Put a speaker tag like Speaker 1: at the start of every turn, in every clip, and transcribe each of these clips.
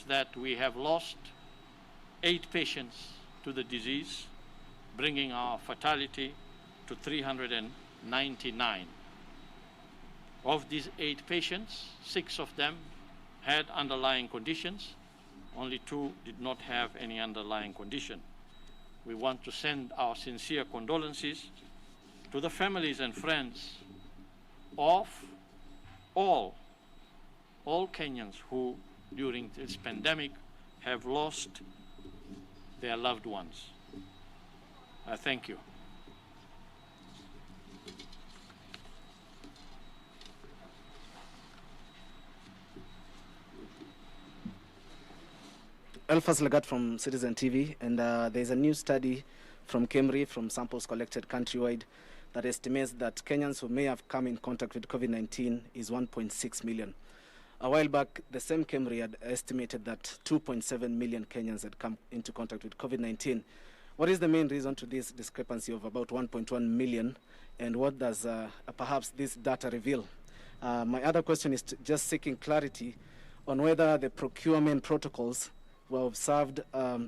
Speaker 1: that we have lost 8 patients to the disease, bringing our fatality to 399. Of these 8 patients, 6 of them had underlying conditions. Only 2 did not have any underlying condition. We want to send our sincere condolences to the families and friends of all Kenyans who, during this pandemic, have lost their loved ones. Thank you.
Speaker 2: Elfas Lagat from Citizen TV, and there's a new study from KEMRI, from samples collected countrywide, that estimates that Kenyans who may have come in contact with COVID-19 is 1.6 million. A while back, the same KEMRI had estimated that 2.7 million Kenyans had come into contact with COVID-19. What is the main reason to this discrepancy of about 1.1 million, and what does perhaps this data reveal? My other question is just seeking clarity on whether the procurement protocols were observed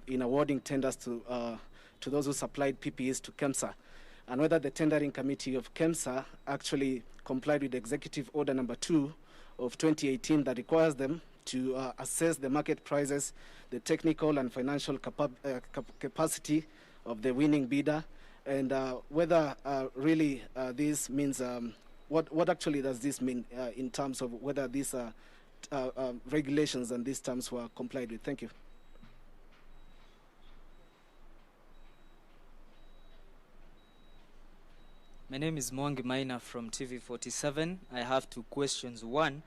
Speaker 2: in awarding tenders to those who supplied PPEs to KEMSA, and whether the tendering committee of KEMSA actually complied with Executive Order number 2 of 2018 that requires them to assess the market prices, the technical and financial capacity of the winning bidder, and whether really this means, what actually does this mean in terms of whether these regulations and these terms were complied with. Thank you.
Speaker 3: My name is Mwangi Maina from TV47. I have 2 questions. One,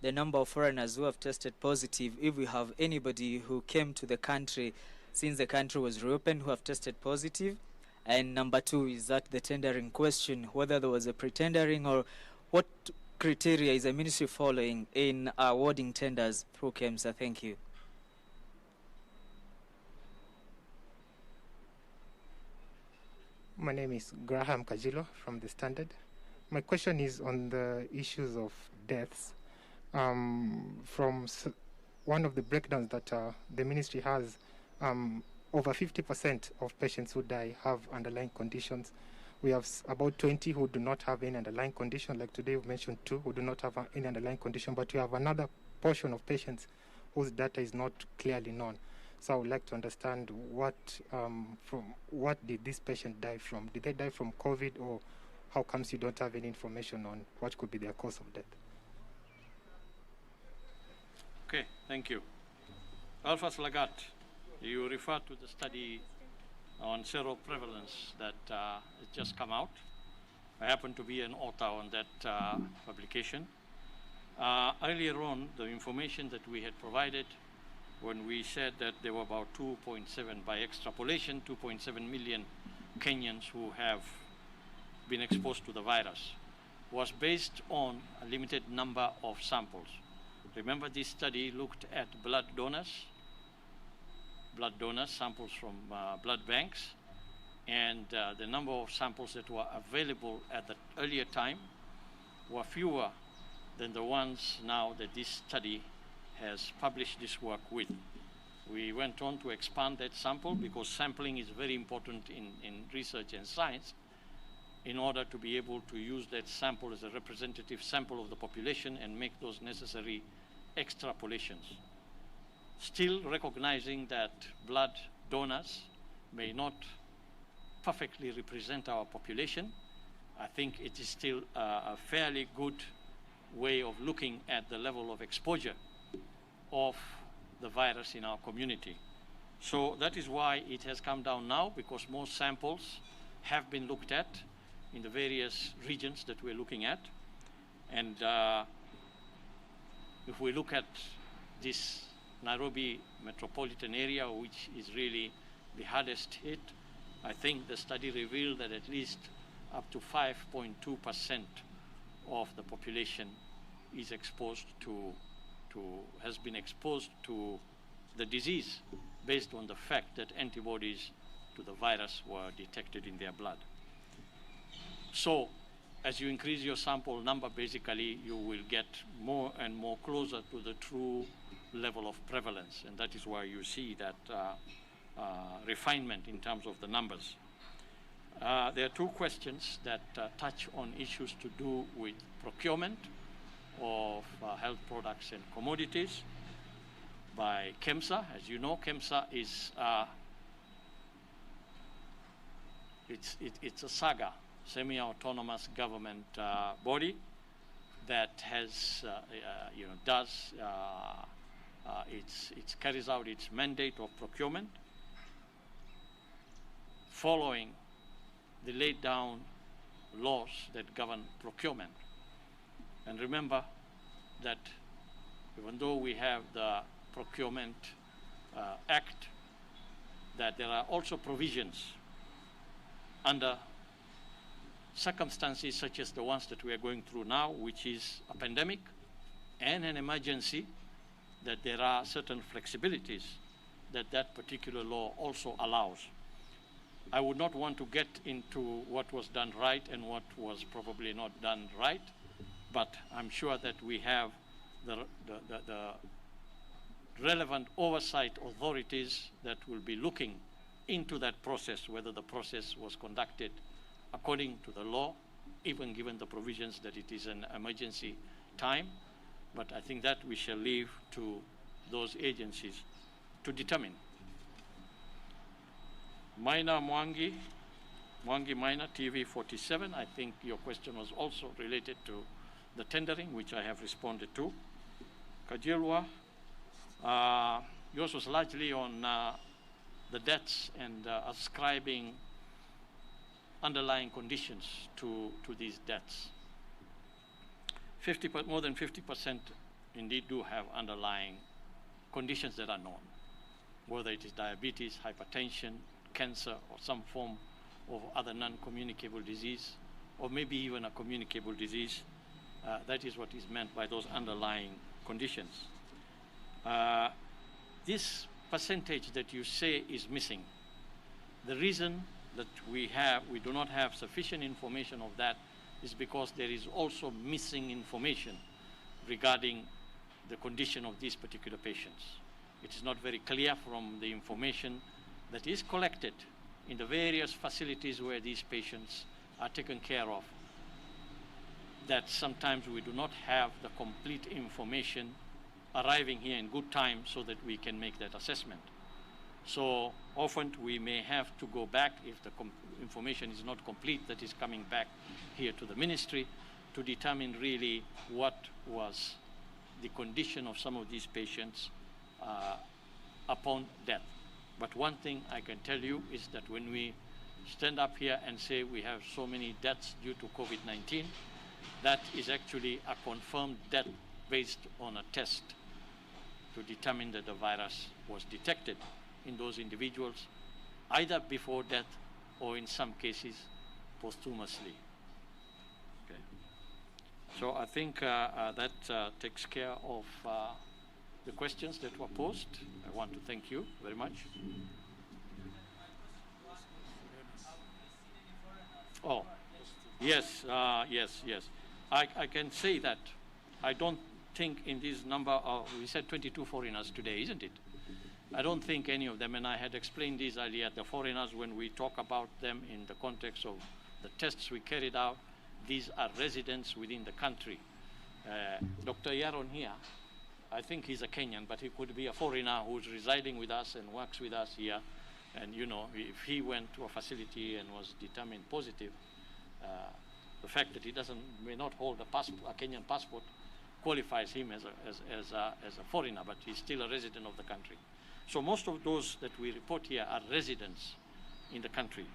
Speaker 3: the number of foreigners who have tested positive, if we have anybody who came to the country since the country was reopened who have tested positive. And number 2 is that the tendering question, whether there was a pre-tendering or what criteria is the ministry following in awarding tenders through KEMSA. Thank you.
Speaker 4: My name is Graham Kajilo from The Standard. My question is on the issues of deaths. From one of the breakdowns that the ministry has, over 50% of patients who die have underlying conditions. We have about 20 who do not have any underlying condition. Like today we mentioned 2 who do not have any underlying condition, but we have another portion of patients whose data is not clearly known. So I would like to understand what did this patient die from? Did they die from COVID, or how comes you don't have any information on what could be their cause of death?
Speaker 1: Okay, thank you. Alphas Lagat, you refer to the study on seroprevalence that has just come out. I happen to be an author on that publication. Earlier on, the information that we had provided when we said that there were about 2.7, by extrapolation, 2.7 million Kenyans who have been exposed to the virus, was based on a limited number of samples. Remember, this study looked at blood donors, samples from blood banks, and the number of samples that were available at the earlier time were fewer than the ones now that this study has published this work with. We went on to expand that sample because sampling is very important in research and science, in order to be able to use that sample as a representative sample of the population and make those necessary extrapolations. Still recognizing that blood donors may not perfectly represent our population, I think it is still a fairly good way of looking at the level of exposure of the virus in our community. So that is why it has come down now, because more samples have been looked at in the various regions that we're looking at. And if we look at this Nairobi metropolitan area, which is really the hardest hit, I think the study revealed that at least up to 5.2% of the population is exposed has been exposed to the disease based on the fact that antibodies to the virus were detected in their blood. So as you increase your sample number, basically you will get more and more closer to the true level of prevalence, and that is why you see that refinement in terms of the numbers. There are two questions that touch on issues to do with procurement of health products and commodities by KEMSA. As you know, KEMSA is it's a SAGA, semi-autonomous government body that has it carries out its mandate of procurement following the laid down laws that govern procurement. And remember that even though we have the Procurement Act, that there are also provisions under circumstances such as the ones that we are going through now, which is a pandemic and an emergency, that there are certain flexibilities that that particular law also allows. I would not want to get into what was done right and what was probably not done right, but I'm sure that we have the relevant oversight authorities that will be looking into that process, whether the process was conducted according to the law, even given the provisions that it is an emergency time. But I think that we shall leave to those agencies to determine. Maina Mwangi Maina, TV 47, I think your question was also related to the tendering, which I have responded to. Kajilwa, yours was largely on the debts and ascribing underlying conditions to these debts. More than 50% indeed do have underlying conditions that are known, whether it is diabetes, hypertension, cancer, or some form of other non-communicable disease, or maybe even a communicable disease. That is what is meant by those underlying conditions. This percentage that you say is missing, the reason that we do not have sufficient information of that is because there is also missing information regarding the condition of these particular patients. It is not very clear from the information that is collected in the various facilities where these patients are taken care of, that sometimes we do not have the complete information arriving here in good time so that we can make that assessment. So often we may have to go back if the information is not complete, that is coming back here to the ministry to determine really what was the condition of some of these patients upon death. But one thing I can tell you is that when we stand up here and say we have so many deaths due to COVID-19, that is actually a confirmed death based on a test to determine that the virus was detected in those individuals, either before death or in some cases posthumously. Okay. So I think that takes care of the questions that were posed. I want to thank you very much. Oh, yes, yes. I can say that I don't think in this number of, we said 22 foreigners today, isn't it? I don't think any of them, and I had explained this earlier, the foreigners, when we talk about them in the context of the tests we carried out, these are residents within the country. Dr. Yaron here, I think he's a Kenyan, but he could be a foreigner who's residing with us and works with us here. And you know, if he went to a facility and was determined positive, the fact that he may not hold a Kenyan passport qualifies him as a foreigner, but he's still a resident of the country. So most of those that we report here are residents in the country.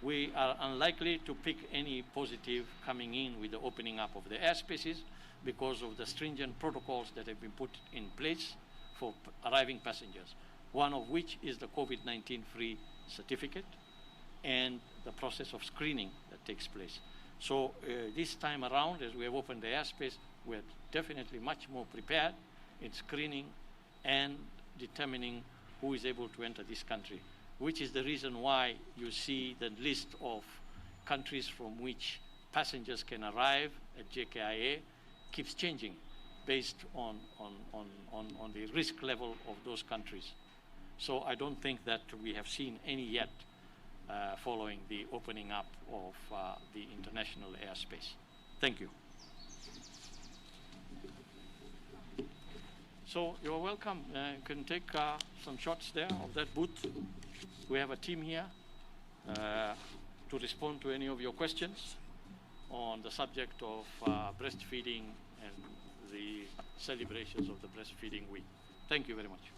Speaker 1: We are unlikely to pick any positive coming in with the opening up of the airspaces because of the stringent protocols that have been put in place for arriving passengers, one of which is the COVID-19 free certificate and the process of screening that takes place. So this time around, as we have opened the airspace, we're definitely much more prepared in screening and determining who is able to enter this country, which is the reason why you see the list of countries from which passengers can arrive at JKIA keeps changing. based on the risk level of those countries. So I don't think that we have seen any yet following the opening up of the international airspace. Thank you. So you're welcome. You can take some shots there of that booth. We have a team here to respond to any of your questions on the subject of breastfeeding and the celebrations of the Breastfeeding Week. Thank you very much.